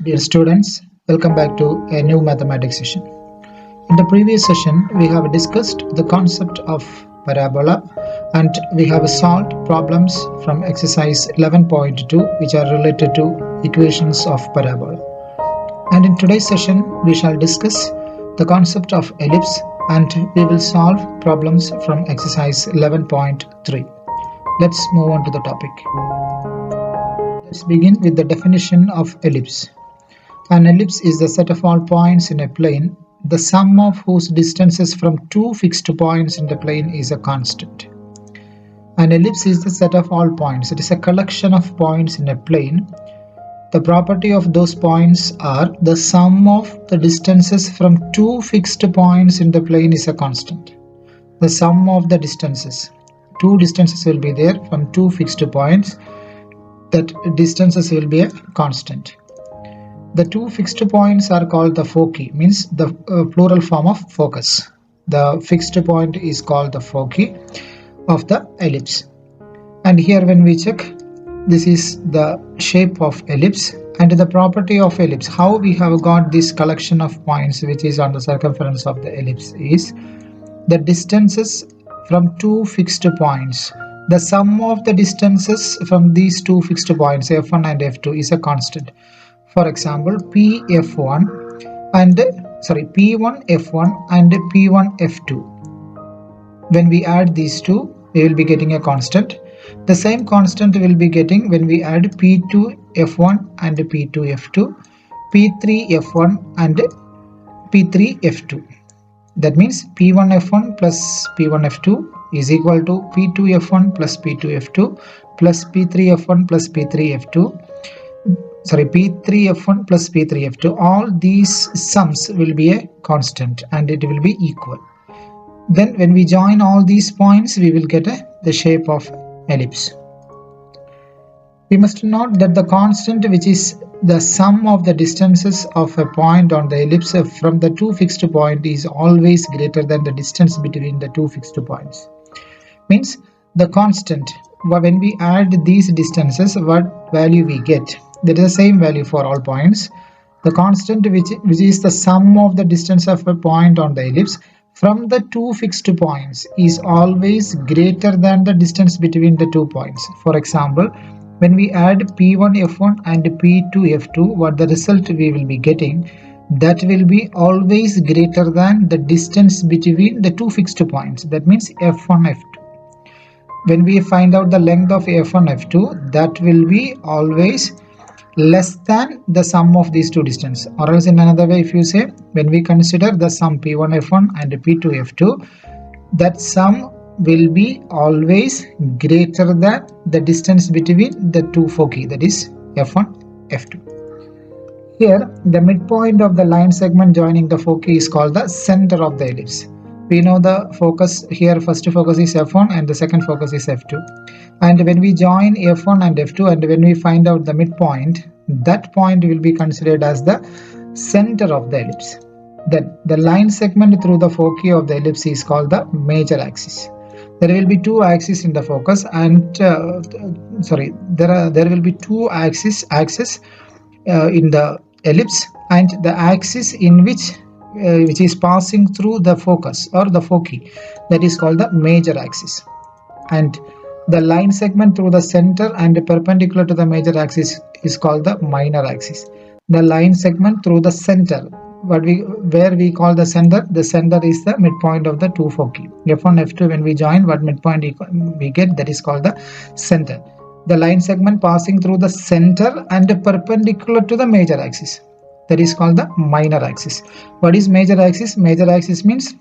Dear students, welcome back to a new mathematics session. In the previous session, we have discussed the concept of parabola and we have solved problems from exercise 11.2 which are related to equations of parabola. And in today's session, we shall discuss the concept of ellipse and we will solve problems from exercise 11.3. Let's move on to the topic. Let's begin with the definition of ellipse. An ellipse is the set of all points in a plane, the sum of whose distances from two fixed points in the plane is a constant. An ellipse is the set of all points. It is a collection of points in a plane. The property of those points are the sum of the distances from two fixed points in the plane is a constant. The sum of the distances. Two distances will be there from two fixed points. That distances will be a constant. The two fixed points are called the foci, means the plural form of focus. The fixed point is called the foci of the ellipse. And here when we check, this is the shape of ellipse and the property of ellipse. How we have got this collection of points which is on the circumference of the ellipse is the distances from two fixed points. The sum of the distances from these two fixed points f1 and f2 is a constant. For example, P1 F1 and P1 F2. When we add these two, we will be getting a constant. The same constant will be getting when we add P2 F1 and P2 F2, P3 F1 and P3 F2. That means P1 F1 plus P1 F2 is equal to P2 F1 plus P2 F2 plus P3 F1 plus P3 F2. P3 F1 plus P3 F2, all these sums will be a constant and it will be equal. Then when we join all these points, we will get the shape of ellipse. We must note that the constant, which is the sum of the distances of a point on the ellipse from the two fixed points, is always greater than the distance between the two fixed points. Means the constant, when we add these distances, what value we get? That is the same value for all points. The constant which is the sum of the distance of a point on the ellipse from the two fixed points is always greater than the distance between the 2 points. For example, when we add P1 F1 and P2 F2, what the result we will be getting, that will be always greater than the distance between the two fixed points. That means F1 F2. When we find out the length of F1 F2, that will be always less than the sum of these two distances. Or else in another way, if you say, when we consider the sum P1 F1 and P2 F2, that sum will be always greater than the distance between the two foci, that is F1 F2. Here the midpoint of the line segment joining the foci is called the center of the ellipse. We know the focus here, first focus is F1 and the second focus is F2. And when we join F1 and F2 and when we find out the midpoint, that point will be considered as the center of the ellipse. The line segment through the foci of the ellipse is called the major axis. There will be two axes in the focus and there will be two axes in the ellipse, and the axis in which is passing through the focus or the foci, that is called the major axis. And the line segment through the center and perpendicular to the major axis is called the minor axis. The line segment through the center, where we call the center is the midpoint of the two foci. F1 F2, when we join, what midpoint we get, that is called the center. The line segment passing through the center and perpendicular to the major axis, that is called the minor axis. What is major axis? Major axis means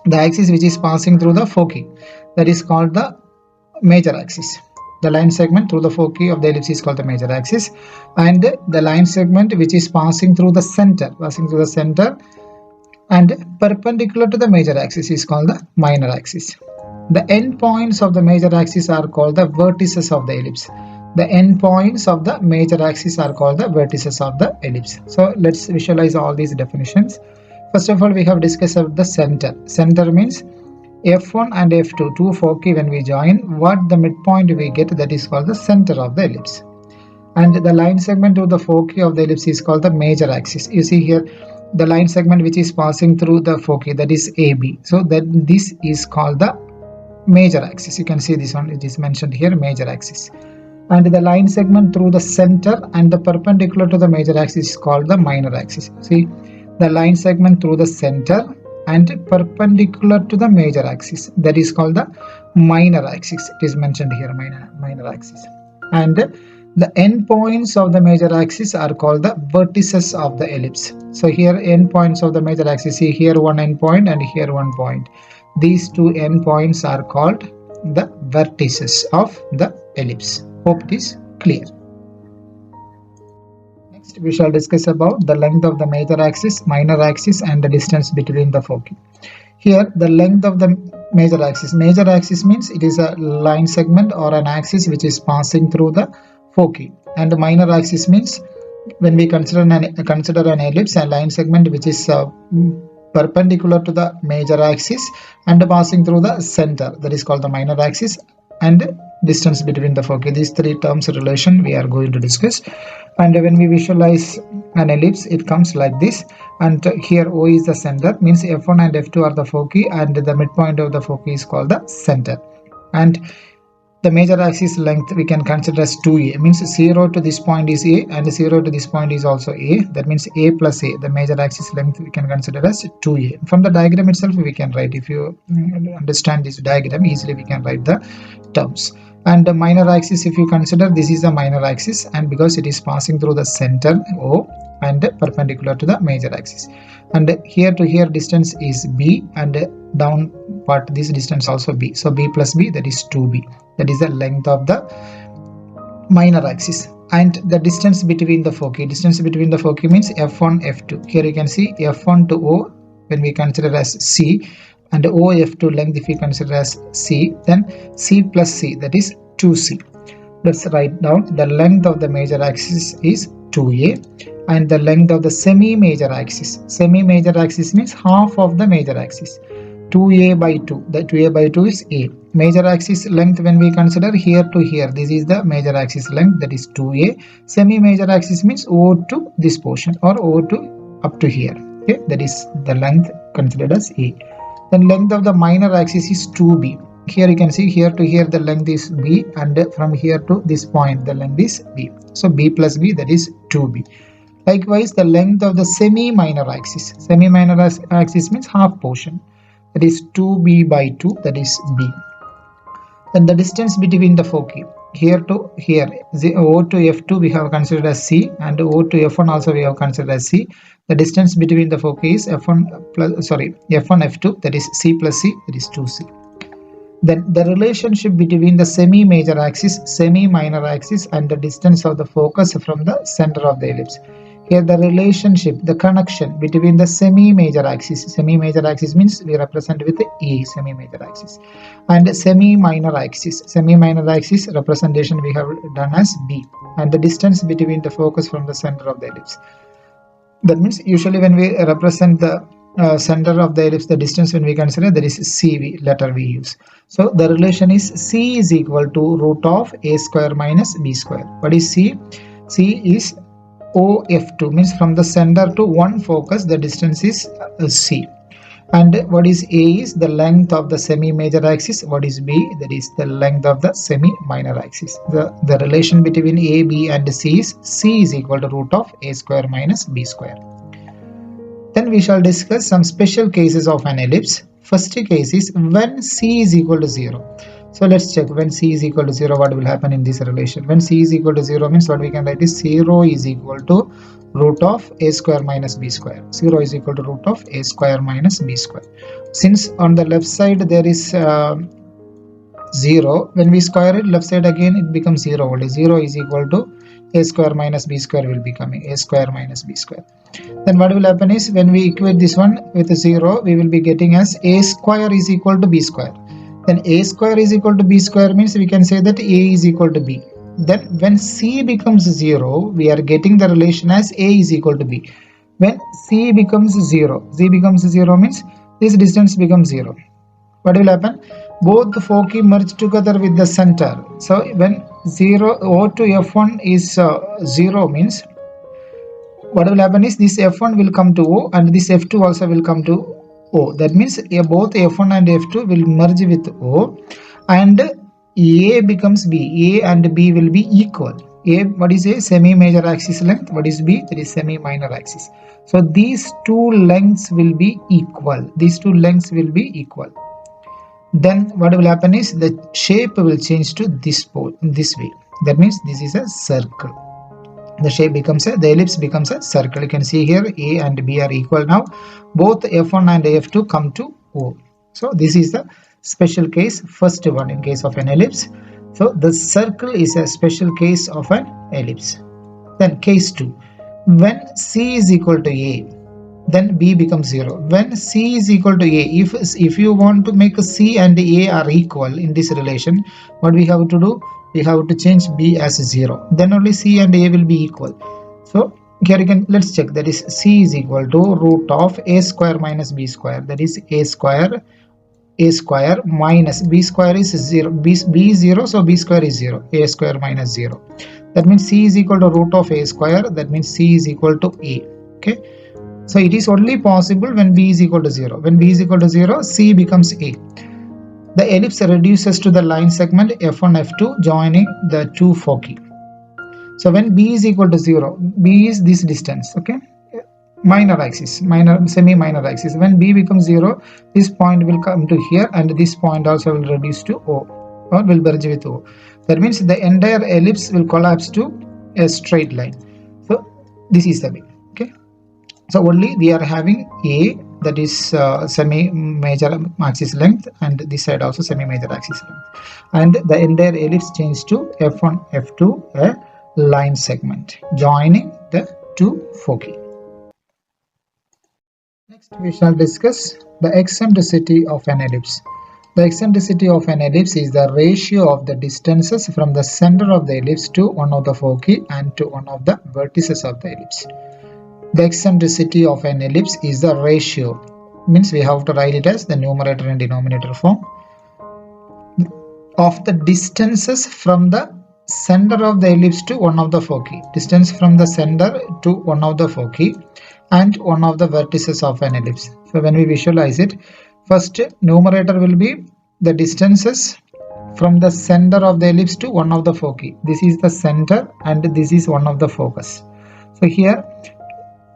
the axis which is passing through the foci, that is called the major axis. The line segment through the foci of the ellipse is called the major axis, and the line segment which is passing through the center and perpendicular to the major axis is called the minor axis. The end points of the major axis are called the vertices of the ellipse. The end points of the major axis are called the vertices of the ellipse. So let's visualize all these definitions. First of all, we have discussed about the center. Center means F1 and F2, two foci when we join, what the midpoint we get, that is called the center of the ellipse. and the line segment to the foci of the ellipse is called the major axis. You see here the line segment which is passing through the foci, that is AB. So that this is called the major axis. You can see this one, it is mentioned here, major axis. And the line segment through the center and the perpendicular to the major axis is called the minor axis. See, the line segment through the center and perpendicular to the major axis, that is called the minor axis. It is mentioned here, minor axis. And the endpoints of the major axis are called the vertices of the ellipse. So here endpoints of the major axis, see here one endpoint and here one point. These two endpoints are called the vertices of the ellipse. Hope it is clear. Next we shall discuss about the length of the major axis, minor axis and the distance between the foci. Here the length of the major axis means it is a line segment or an axis which is passing through the foci, and the minor axis means when we consider an ellipse, a line segment which is perpendicular to the major axis and passing through the center, that is called the minor axis, and distance between the foci. These three terms relation we are going to discuss. And when we visualize an ellipse, it comes like this, and here O is the center, means F1 and F2 are the foci, and the midpoint of the foci is called the center. And the major axis length we can consider as 2a, means 0 to this point is a and 0 to this point is also a. That means a plus a, the major axis length we can consider as 2a. From the diagram itself we can write, if you understand this diagram easily we can write the terms. And the minor axis, if you consider, this is the minor axis, and because it is passing through the center O and perpendicular to the major axis, and here to here distance is b, and down part this distance also b, so b plus b, that is 2b. That is the length of the minor axis. And the distance between the foci, means f1 f2. Here you can see f1 to O when we consider as c, and OF2 length if we consider as C, then C plus C, that is 2C. Let's write down the length of the major axis is 2A, and the length of the semi-major axis. Semi-major axis means half of the major axis. 2A by 2, the 2A by 2 is A. Major axis length when we consider here to here, this is the major axis length, that is 2A. Semi-major axis means O to this portion or O to up to here. Okay, that is the length considered as A. Then length of the minor axis is 2b. Here you can see here to here the length is b, and from here to this point the length is b. So b plus b, that is 2b. Likewise the length of the semi-minor axis. Semi-minor axis means half portion. That is 2b by 2, that is b. Then the distance between the foci. Here to here, O to F2 we have considered as C, and O to F1 also we have considered as C. The distance between the foci is F1 F2, that is C plus C, that is 2C. Then the relationship between the semi-major axis, semi-minor axis, and the distance of the focus from the center of the ellipse. Here the relationship, the connection between the semi-major axis means we represent with A, semi-major axis, and semi-minor axis representation we have done as B, and the distance between the focus from the center of the ellipse. That means usually when we represent the center of the ellipse, the distance when we consider, that is C letter we use. So the relation is C is equal to root of A square minus B square. What is C? C is OF2, means from the center to one focus the distance is C. And what is A is the length of the semi-major axis. What is B? That is the length of the semi-minor axis. The relation between A, B and C is C is equal to root of A square minus B square. Then we shall discuss some special cases of an ellipse. First case is when C is equal to 0. So let's check when C is equal to 0 what will happen in this relation. When C is equal to 0 means what we can write is 0 is equal to root of A square minus B square. 0 is equal to root of A square minus B square. Since on the left side there is 0, when we square it left side again it becomes 0 only. 0 is equal to A square minus B square will be coming, A square minus B square. Then what will happen is when we equate this one with 0, we will be getting as A square is equal to B square. Then A square is equal to B square means we can say that A is equal to B. Then when C becomes 0, we are getting the relation as A is equal to B. When C becomes 0, means this distance becomes 0. What will happen? Both the foci merge together with the center. So when 0 O to F1 is 0 means what will happen is this F1 will come to O and this F2 also will come to O. That means both F1 and F2 will merge with O and A becomes B. A and B will be equal. A, what is A? Semi-major axis length. What is B? That is semi-minor axis. So these two lengths will be equal. These two lengths will be equal. Then what will happen is the shape will change to this way. That means this is a circle. The shape becomes the ellipse becomes a circle. You can see here A and B are equal now. Both F1 and F2 come to O. So this is the special case, first one in case of an ellipse. So the circle is a special case of an ellipse. Then case 2. When C is equal to A, then B becomes 0. When C is equal to A, if you want to make C and A are equal in this relation, what we have to do? We have to change B as 0. Then only C and A will be equal. So here you can, let's check, that is C is equal to root of A square minus B square. That is A square minus B square is 0. B is 0, so B square is 0. A square minus 0. That means C is equal to root of A square. That means C is equal to A. Okay. So it is only possible when B is equal to 0. When B is equal to 0, C becomes A. The ellipse reduces to the line segment F1, F2 joining the two foci. So when B is equal to 0, B is this distance, okay? Minor axis, semi-minor axis. When B becomes 0, this point will come to here and this point also will reduce to O or will merge with O. That means the entire ellipse will collapse to a straight line. So this is the way, okay? So only we are having A, that is semi-major axis length, and this side also semi-major axis length, and the entire ellipse changes to F1, F2, a line segment joining the two foci. Next we shall discuss the eccentricity of an ellipse. The eccentricity of an ellipse is the ratio of the distances from the center of the ellipse to one of the foci and to one of the vertices of the ellipse. The eccentricity of an ellipse is the ratio, means we have to write it as the numerator and denominator form, of the distances from the center of the ellipse to one of the foci. Distance from the center to one of the foci and one of the vertices of an ellipse. So when we visualize it, first numerator will be the distances from the center of the ellipse to one of the foci. This is the center and this is one of the focus. So here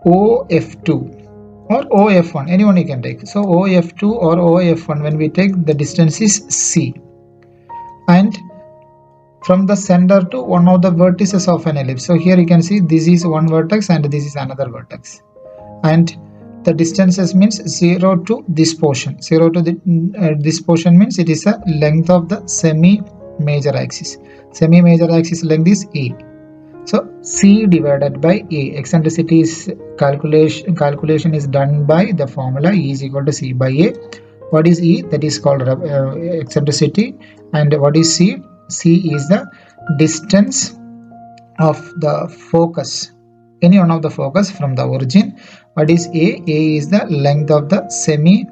OF2 or OF1, anyone you can take. So OF2 or OF1, when we take, the distance is C, and from the center to one of the vertices of an ellipse. So here you can see this is one vertex and this is another vertex, and the distances means 0 to this portion. 0 to this portion means it is a length of the semi-major axis. Semi-major axis length is A. So C divided by A. Eccentricity is calculation is done by the formula E is equal to C by A. What is E? That is called eccentricity. And what is C? C is the distance of the focus, any one of the focus from the origin. What is A? A is the length of the semi-major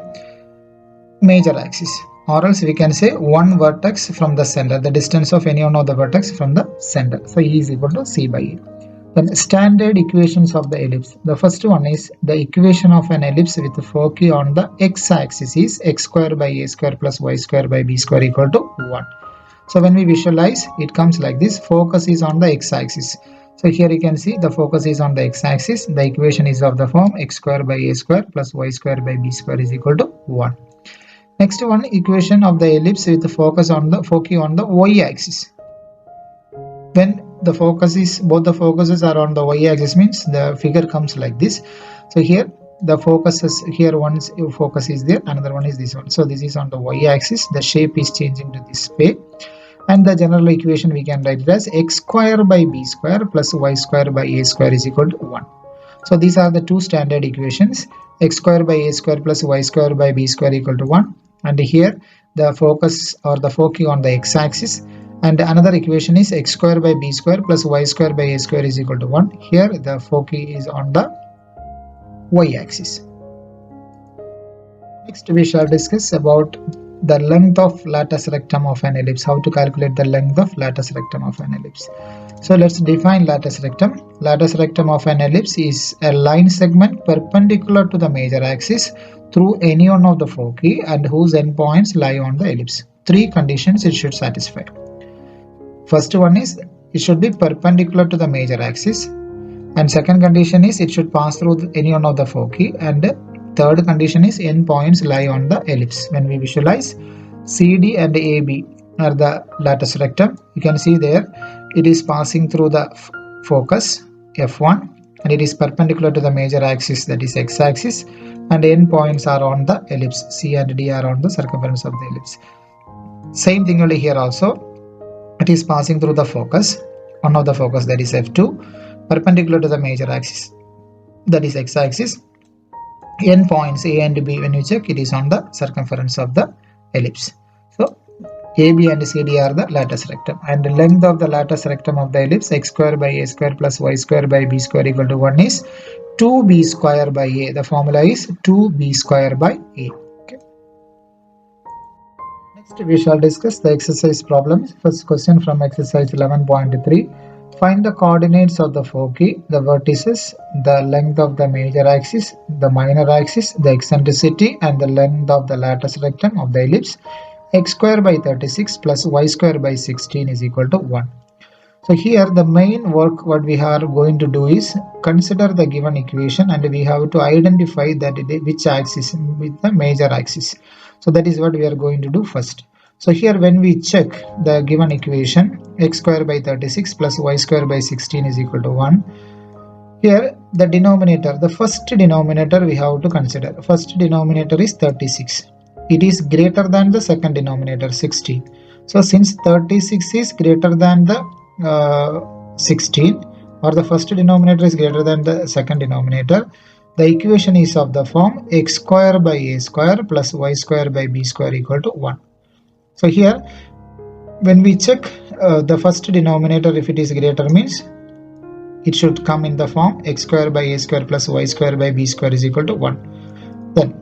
axis. Or else we can say one vertex from the center, the distance of any one of the vertex from the center. So E is equal to C by A. Then standard equations of the ellipse. The first one is the equation of an ellipse with foci on the x-axis is x square by a square plus y square by b square equal to 1. So when we visualize, it comes like this. Focus is on the x-axis. So here you can see the focus is on the x-axis. The equation is of the form x square by a square plus y square by b square is equal to 1. Next one, equation of the ellipse with the focus on the foci on the y-axis. When the focus is, both the focuses are on the y-axis, means the figure comes like this. So here the focus is, here one focus is there, another one is this one. So this is on the y-axis. The shape is changing to this way. And the general equation we can write it as x square by b square plus y square by a square is equal to 1. So these are the two standard equations, x square by a square plus y square by b square equal to 1. And here the focus or the foci on the x-axis, and another equation is x square by b square plus y square by a square is equal to 1. Here the foci is on the y-axis. Next we shall discuss about the length of latus rectum of an ellipse. How to calculate the length of latus rectum of an ellipse? So let's define latus rectum. Latus rectum of an ellipse is a line segment perpendicular to the major axis through any one of the foci and whose endpoints lie on the ellipse. Three conditions it should satisfy. First one is it should be perpendicular to the major axis, and second condition is it should pass through any one of the foci, and third condition is endpoints lie on the ellipse. When we visualize, CD and AB are the latus rectum. You can see there it is passing through the focus F1 and it is perpendicular to the major axis, that is x-axis, and endpoints are on the ellipse. C and D are on the circumference of the ellipse. Same thing only here also. It is passing through the focus, one of the focus, that is F2, perpendicular to the major axis, that is x-axis. Endpoints A and B, when you check, it is on the circumference of the ellipse. So AB and CD are the latus rectum, and the length of the latus rectum of the ellipse, x square by a square plus y square by b square equal to 1 is 2b square by a. The formula is 2b square by a. Okay. Next we shall discuss the exercise problems. First question from exercise 11.3. Find the coordinates of the foci, the vertices, the length of the major axis, the minor axis, the eccentricity, and the length of the latus rectum of the ellipse. X square by 36 plus y square by 16 is equal to 1. So here the main work what we are going to do is consider the given equation, and we have to identify that which axis with the major axis. So that is what we are going to do first. So here when we check the given equation, x square by 36 plus y square by 16 is equal to 1. Here the denominator, the first denominator we have to consider. First denominator is 36. It is greater than the second denominator 16. So since 36 is greater than the 16, or the first denominator is greater than the second denominator, the equation is of the form x square by a square plus y square by b square equal to 1. So here when we check the first denominator, if it is greater, means it should come in the form x square by a square plus y square by b square is equal to 1. Then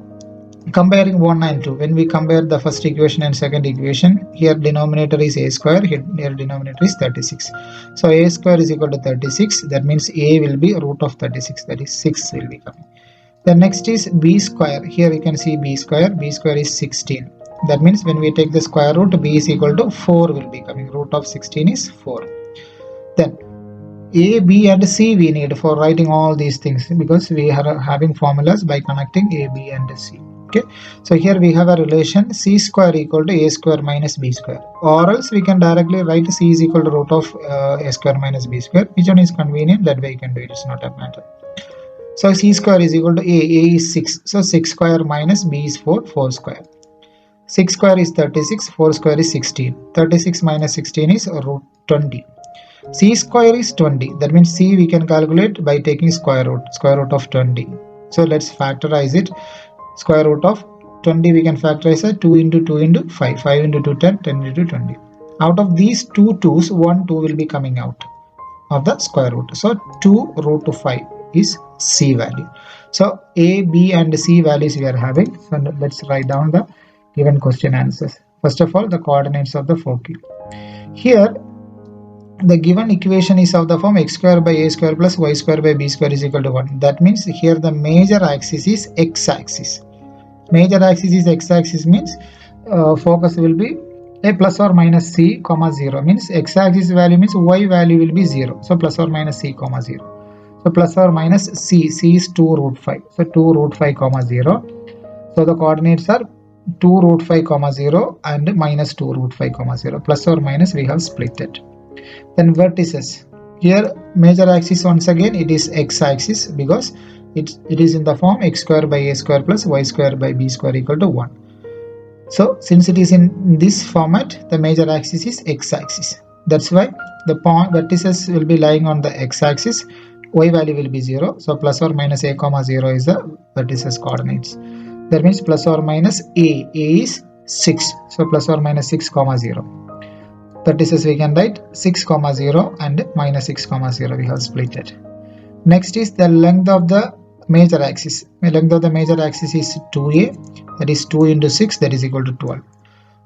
comparing 1 and 2, when we compare the first equation and second equation, here denominator is a square, here denominator is 36. So a square is equal to 36, that means a will be root of 36, that is 6 will be coming. The next is b square. Here you can see b square is 16. That means when we take the square root, b is equal to 4 will be coming, root of 16 is 4. Then a, b and c we need for writing all these things, because we are having formulas by connecting a, b and c. Okay, so here we have a relation c square equal to a square minus b square, or else we can directly write c is equal to root of a square minus b square. Which one is convenient, that way you can do it, it's not a matter. So c square is equal to a is 6, so 6 square minus b is 4 square. 6 square is 36, 4 square is 16. 36 minus 16 is root 20. C square is 20. That means C we can calculate by taking square root of 20. So let's factorize it. Square root of 20 we can factorize as 2 into 2 into 5. 5 into 2, 10. 10 into 20. Out of these two 2's, 1 2 will be coming out of the square root. So 2 root to 5 is C value. So A, B and C values we are having. So let's write down the given question answers. First of all, the coordinates of the foci. Here the given equation is of the form x square by a square plus y square by b square is equal to 1. That means here the major axis is x-axis. Major axis is x-axis, means focus will be a plus or minus c comma 0, means x-axis value means y value will be 0. So plus or minus c comma 0. So plus or minus c is 2 root 5. So 2 root 5 comma 0. So the coordinates are 2 root 5 comma 0 and minus 2 root 5 comma 0. Plus or minus we have split it. Then vertices. Here major axis, once again it is x-axis, because it is in the form x square by a square plus y square by b square equal to 1. So since it is in this format, the major axis is x-axis. That's why the point vertices will be lying on the x-axis. Y value will be 0. So plus or minus a comma 0 is the vertices coordinates. That means plus or minus a is 6. So plus or minus 6 comma 0. Vertices we can write 6 comma 0 and minus 6 comma 0. We have split it. Next is the length of the major axis. The length of the major axis is 2a. That is 2 into 6. That is equal to 12.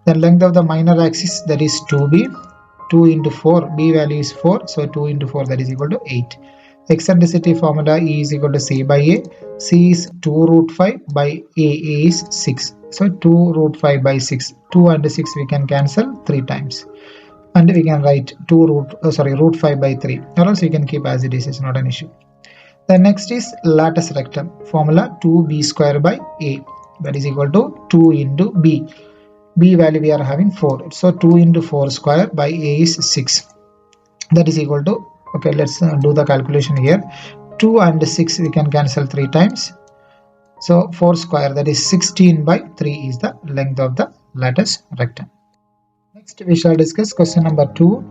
Then length of the minor axis, that is 2b. 2 into 4, b value is 4, so 2 into 4, that is equal to 8. Eccentricity formula, E is equal to c by a. C is 2 root 5 by a is 6. So 2 root 5 by 6. 2 and 6 we can cancel 3 times. And we can write root 5 by 3. Or else we can keep as it is, it's not an issue. The next is latus rectum. Formula 2b square by a. That is equal to 2 into b. B value we are having 4. So 2 into 4 square by a is 6. That is equal to, okay, let's do the calculation here. 2 and 6 we can cancel 3 times. So 4 square, that is 16 by 3 is the length of the latus rectum. Next we shall discuss question number 2.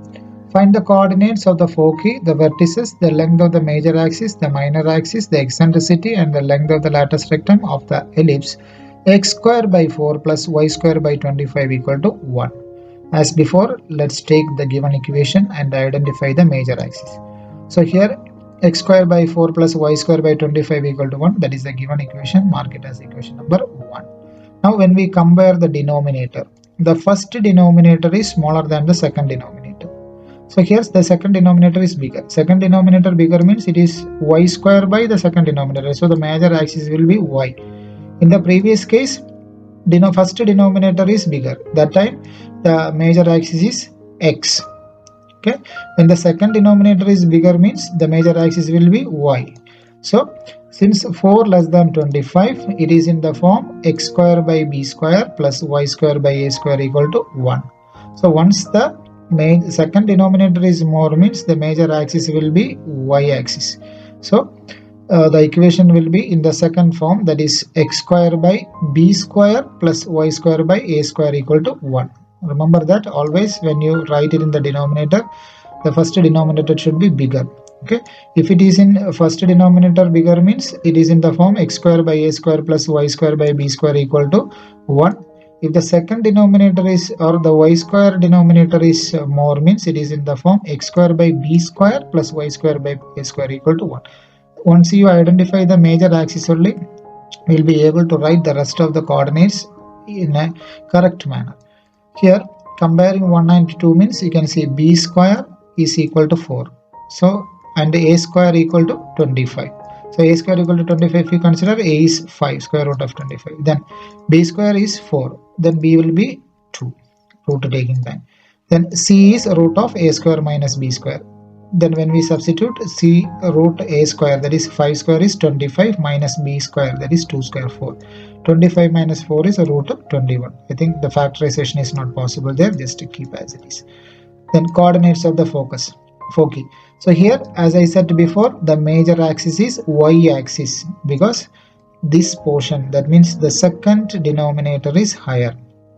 Find the coordinates of the foci, the vertices, the length of the major axis, the minor axis, the eccentricity and the length of the latus rectum of the ellipse x square by 4 plus y square by 25 equal to 1. As before, let's take the given equation and identify the major axis. So here x square by 4 plus y square by 25 equal to 1, that is the given equation, mark it as equation number 1. Now when we compare the denominator, the first denominator is smaller than the second denominator. So here's the second denominator is bigger. Second denominator bigger means it is y square by the second denominator. So the major axis will be y. In the previous case, first denominator is bigger. That time the major axis is x. Okay. When the second denominator is bigger means the major axis will be y. So since 4 less than 25, it is in the form x square by b square plus y square by a square equal to 1. So once the second denominator is more means the major axis will be y axis. So the equation will be in the second form, that is x square by b square plus y square by a square equal to 1. Remember that always when you write it in the denominator, the first denominator should be bigger. Okay, if it is in first denominator bigger means it is in the form x square by a square plus y square by b square equal to 1. If the second denominator is, or the y square denominator is more means it is in the form x square by b square plus y square by a square equal to 1. Once you identify the major axis only, we will be able to write the rest of the coordinates in a correct manner. Here comparing 1 and 2 means you can see b square is equal to 4. So and a square equal to 25. So a square equal to 25, if you consider a is 5, square root of 25. Then b square is 4. Then b will be 2, root taking time. Then c is root of a square minus b square. Then when we substitute c root a square, that is 5 square is 25 minus b square, that is 2 square 4. 25 minus 4 is a root of 21. I think the factorization is not possible there, just to keep as it is. Then coordinates of the foci. So here, as I said before, the major axis is y axis because this portion, that means the second denominator is higher.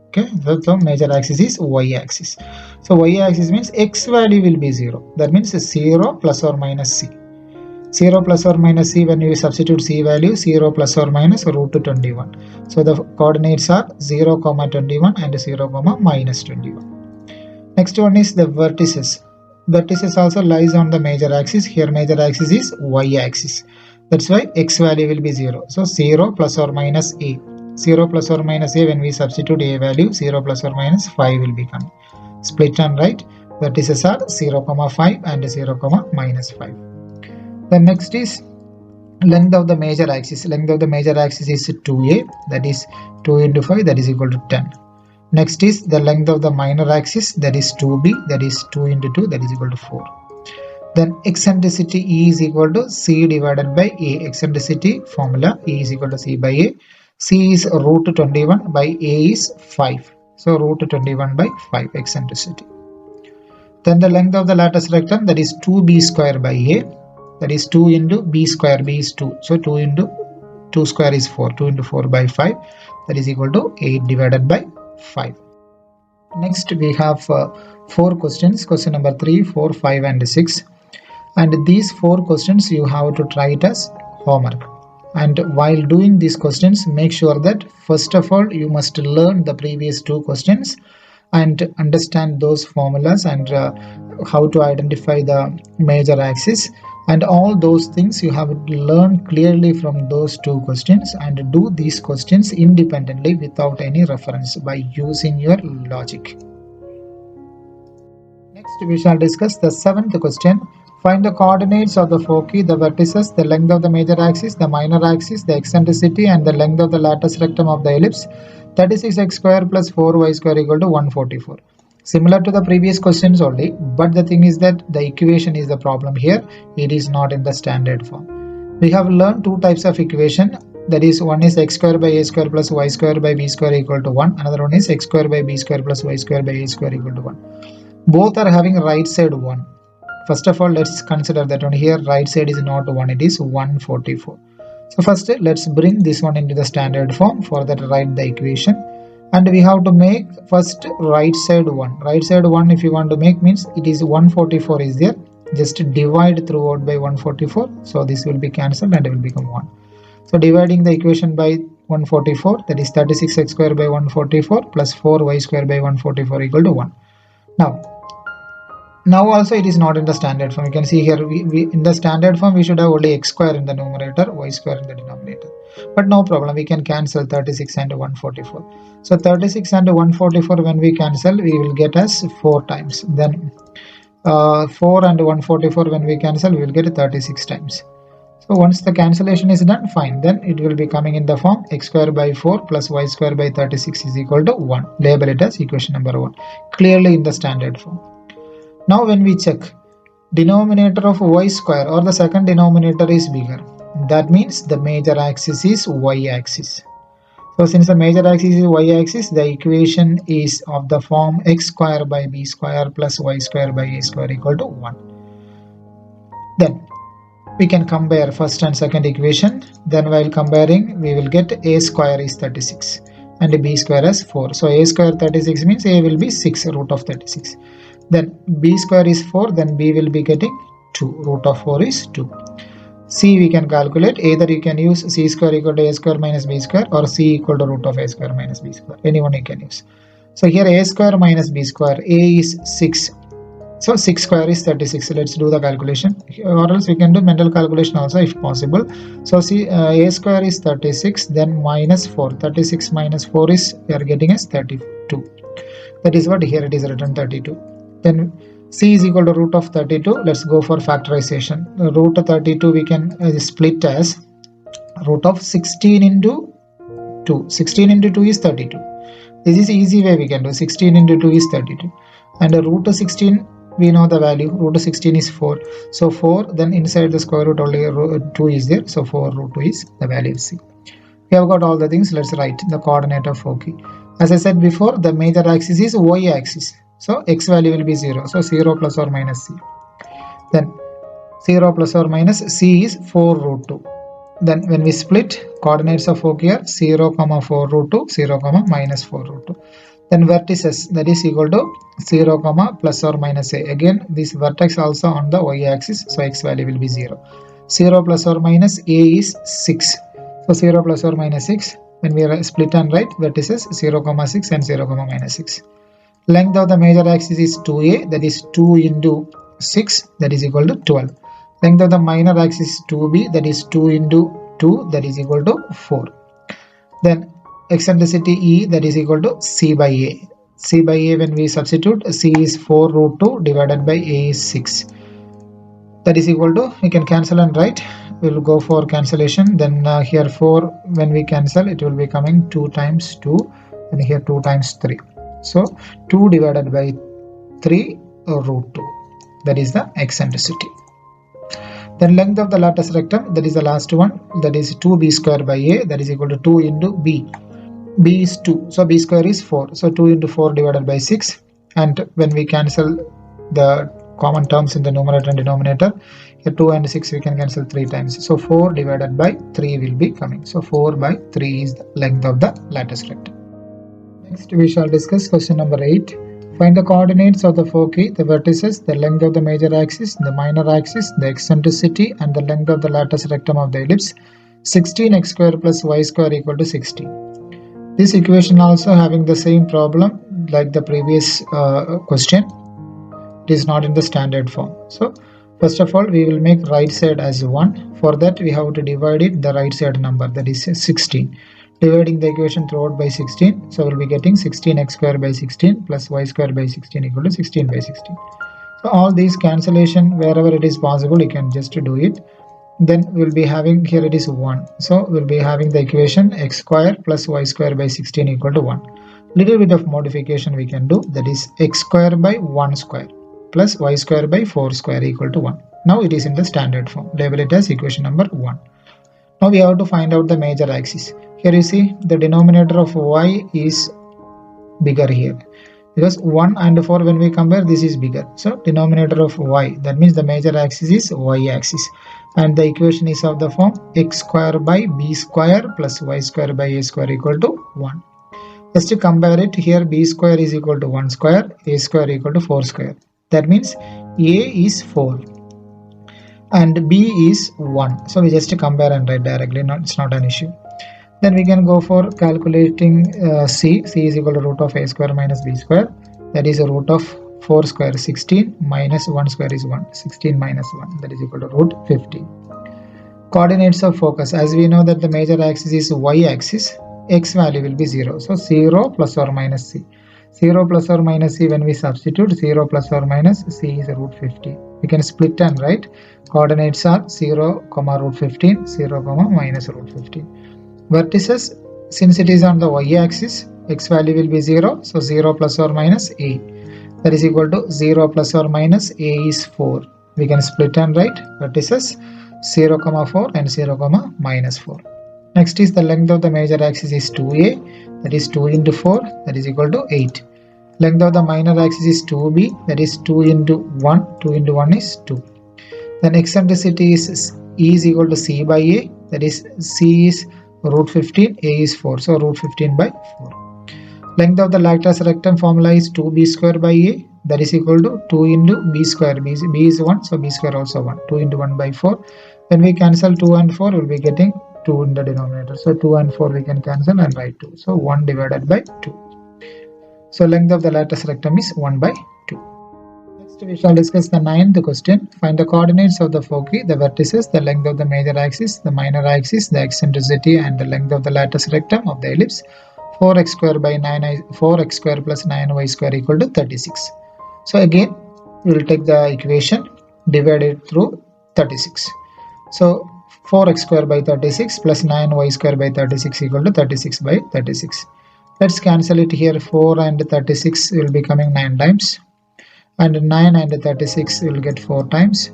Okay, so major axis is y axis. So y axis means x value will be 0. That means 0 plus or minus c. 0 plus or minus c, when you substitute c value, 0 plus or minus root 21. So the coordinates are 0, 21 and 0, minus 21. Next one is the vertices. Vertices also lies on the major axis. Here major axis is y axis. That's why x value will be 0. So 0 plus or minus a. 0 plus or minus a, when we substitute a value, 0 plus or minus 5 will become. Split and right. Vertices are 0, 5 and 0, minus 5. The next is length of the major axis. Length of the major axis is 2a, that is 2 into 5, that is equal to 10. Next is the length of the minor axis, that is 2b, that is 2 into 2, that is equal to 4. Then eccentricity E is equal to c divided by a. Eccentricity formula E is equal to c by a. C is root 21 by a is 5. So root 21 by 5 eccentricity. Then the length of the latus rectum, that is 2b square by a. That is 2 into b square, b is 2. So 2 into 2 square is 4. 2 into 4 by 5, that is equal to 8 divided by 5. Next we have 4 questions. Question number 3, 4, 5 and 6. And these 4 questions you have to try it as homework. And while doing these questions, make sure that first of all you must learn the previous 2 questions and understand those formulas and how to identify the major axis. And all those things you have learned clearly from those two questions, and do these questions independently without any reference by using your logic. Next we shall discuss the seventh question. Find the coordinates of the foci, the vertices, the length of the major axis, the minor axis, the eccentricity and the length of the latus rectum of the ellipse. 36x square plus 4y square equal to 144. Similar to the previous questions only, but the thing is that the equation is the problem here. It is not in the standard form. We have learned two types of equation. That is, one is x square by a square plus y square by b square equal to 1. Another one is x square by b square plus y square by a square equal to 1. Both are having right side 1. First of all, let's consider that one here. Right side is not 1, it is 144. So first, let's bring this one into the standard form. For that, write the equation. And we have to make first right side 1. Right side 1, if you want to make, means it is 144 is there. Just divide throughout by 144. So this will be cancelled and it will become 1. So dividing the equation by 144, that is 36x square by 144 plus 4y square by 144 equal to 1. Now also it is not in the standard form. You can see here, we in the standard form we should have only x square in the numerator, y square in the denominator. But no problem, we can cancel 36 and 144. So 36 and 144 when we cancel, we will get as 4 times. Then 4 and 144 when we cancel, we will get 36 times. So once the cancellation is done, fine. Then it will be coming in the form x square by 4 plus y square by 36 is equal to 1. Label it as equation number 1. Clearly in the standard form. Now when we check, denominator of y square or the second denominator is bigger. That means the major axis is y axis. So since the major axis is y axis, the equation is of the form x square by b square plus y square by a square equal to 1. Then we can compare first and second equation. Then while comparing, we will get a square is 36 and b square as 4. So a square 36 means a will be 6 root of 36. Then b square is 4, then b will be getting 2. Root of 4 is 2. C we can calculate. Either you can use c square equal to a square minus b square or c equal to root of a square minus b square. Anyone you can use. So here a square minus b square, a is 6. So 6 square is 36. Let's do the calculation. Or else we can do mental calculation also if possible. So see, a square is 36, then minus 4. 36 minus 4 is, we are getting as 32. That is what here it is written 32. Then c is equal to root of 32. Let's go for factorization. Root of 32 we can split as root of 16 into 2. 16 into 2 is 32. This is easy way we can do. 16 into 2 is 32. And root of 16, we know the value. Root of 16 is 4. So 4, then inside the square root only 2 is there. So 4 root 2 is the value of c. We have got all the things. Let's write the coordinate of foci. As I said before, the major axis is y axis. So x value will be 0. So 0 plus or minus c. Then 0 plus or minus c is 4 root 2. Then when we split coordinates of foci here, 0, 4 root 2, 0, minus 4 root 2. Then vertices, that is equal to 0, plus or minus a. Again, this vertex also on the y axis. So x value will be 0. 0 plus or minus a is 6. So 0 plus or minus 6. When we split and write vertices 0, 6 and 0, minus 6. Length of the major axis is 2a, that is 2 into 6, that is equal to 12. Length of the minor axis is 2b, that is 2 into 2, that is equal to 4. Then eccentricity e, that is equal to c by a. C by a, when we substitute, c is 4 root 2 divided by a is 6. That is equal to, we can cancel and write. We will go for cancellation. Then here 4, when we cancel, it will be coming 2 times 2, and here 2 times 3. So 2 divided by 3 root 2. That is the eccentricity. Then length of the latus rectum, that is the last one. That is 2b square by a, that is equal to 2 into b. B is 2. So b square is 4. So 2 into 4 divided by 6. And when we cancel the common terms in the numerator and denominator, here 2 and 6 we can cancel 3 times. So 4 divided by 3 will be coming. So 4 by 3 is the length of the latus rectum. Next we shall discuss question number 8. Find the coordinates of the foci, the vertices, the length of the major axis, the minor axis, the eccentricity and the length of the latus rectum of the ellipse. 16x square plus y square equal to 60. This equation also having the same problem like the previous question. It is not in the standard form. So First of all, we will make right side as 1. For that, we have to divide it the right side number, that is 16. Dividing the equation throughout by 16, so we'll be getting 16x square by 16 plus y square by 16 equal to 16 by 16. So all these cancellation, wherever it is possible, you can just do it. Then we'll be having, here it is 1. So we'll be having the equation x square plus y square by 16 equal to 1. Little bit of modification we can do, that is x square by 1 square plus y square by 4 square equal to 1. Now it is in the standard form. Label it as equation number 1. Now we have to find out the major axis. Here you see the denominator of y is bigger here, because 1 and 4 when we compare, this is bigger. So denominator of y, that means the major axis is y axis, and the equation is of the form x square by b square plus y square by a square equal to 1. Just to compare it, here b square is equal to 1 square, a square equal to 4 square. That means a is 4 and b is 1. So we just compare and write directly, it's not an issue. Then we can go for calculating c. C is equal to root of a square minus b square. That is a root of 4 square 16 minus 1 square is 1. 16 minus 1, that is equal to root 15. Coordinates of focus. As we know that the major axis is y axis, x value will be 0. So 0 plus or minus c. 0 plus or minus c, when we substitute 0 plus or minus c is root 15. We can split and write coordinates are 0 comma root 15, 0 comma minus root 15. Vertices, since it is on the y axis, x value will be 0. So 0 plus or minus a, that is equal to 0 plus or minus a is 4. We can split and write vertices 0 comma 4 and 0 comma minus 4. Next is the length of the major axis is 2a, that is 2 into 4, that is equal to 8. Length of the minor axis is 2b, that is 2 into 1, 2 into 1 is 2. Then eccentricity is E is equal to c by a, that is c is root 15, a is 4, so root 15 by 4. Length of the laplace rectum formula is 2b square by a, that is equal to 2 into b square, b is 1, so b square also 1, 2 into 1 by 4. When we cancel 2 and 4, we will be getting 2 in the denominator, so 2 and 4 we can cancel and write 2, so 1 divided by 2. So length of the lattice rectum is 1 by 2. Next we shall discuss the 9th question. Find the coordinates of the foci, the vertices, the length of the major axis, the minor axis, the eccentricity and the length of the lattice rectum of the ellipse. 4x square by 4x square plus 9y square equal to 36. So again we will take the equation, divide it through 36. So 4x square by 36 plus 9y square by 36 equal to 36 by 36. Let's cancel it here. 4 and 36 will be coming 9 times, and 9 and 36 will get 4 times,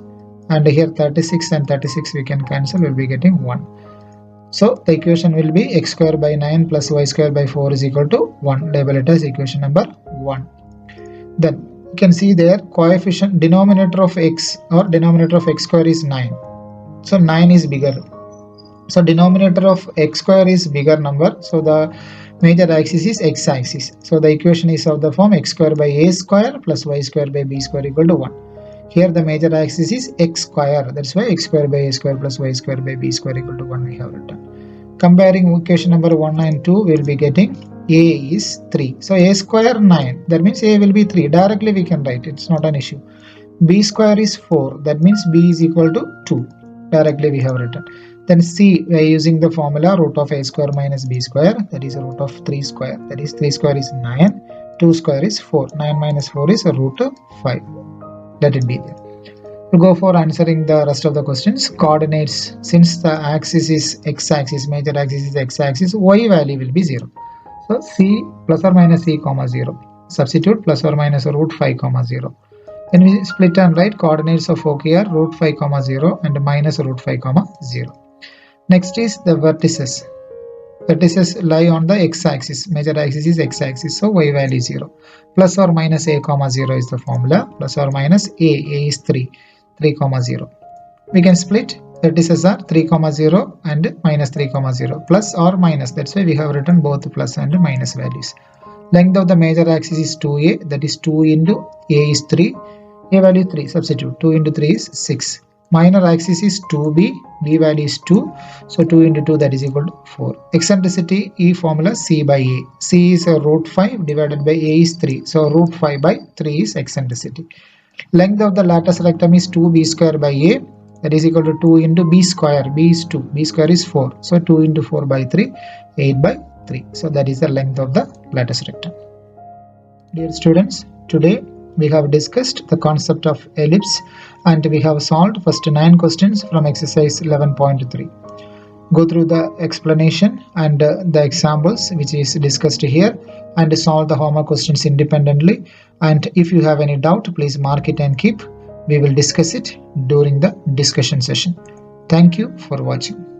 and here 36 and 36 we can cancel, will be getting 1. So the equation will be x square by 9 plus y square by 4 is equal to 1. Label it as equation number 1. Then you can see there coefficient denominator of x or denominator of x square is 9. So 9 is bigger. So denominator of x square is bigger number. So the major axis is x axis. So the equation is of the form x square by a square plus y square by b square equal to 1. Here the major axis is x square. That's why x square by a square plus y square by b square equal to 1 we have written. Comparing equation number 1 and 2, we will be getting a is 3. So a square 9. That means a will be 3. Directly we can write. It's not an issue. B square is 4. That means b is equal to 2. Directly we have written. Then c, we are using the formula root of a square minus b square, that is a root of 3 square, that is 3 square is 9, 2 square is 4, 9 minus 4 is a root 5. Let it be there. We'll go for answering the rest of the questions. Coordinates, since the axis is x-axis, major axis is x-axis, y value will be 0. So c plus or minus c comma 0. Substitute plus or minus root 5 comma 0. When we split and write, coordinates of foci are root 5 comma 0 and minus root 5 comma 0. Next is the vertices. Vertices lie on the x-axis. Major axis is x-axis, so y value is 0. Plus or minus a comma 0 is the formula. Plus or minus a is 3 comma 0. We can split. Vertices are 3 comma 0 and minus 3 comma 0. Plus or minus. That's why we have written both plus and minus values. Length of the major axis is 2a. That is 2 into a is 3. A value 3. Substitute. 2 into 3 is 6. Minor axis is 2b, b value is 2, so 2 into 2 that is equal to 4. Eccentricity, E formula c by a. C is a root 5 divided by a is 3, so root 5 by 3 is eccentricity. Length of the lateral rectum is 2b square by a, that is equal to 2 into b square. B is 2, b square is 4, so 2 into 4 by 3, 8 by 3. So that is the length of the lateral rectum. Dear students, today we have discussed the concept of ellipse and we have solved first 9 questions from exercise 11.3. Go through the explanation and the examples which is discussed here and solve the homework questions independently. And if you have any doubt, please mark it and keep. We will discuss it during the discussion session. Thank you for watching.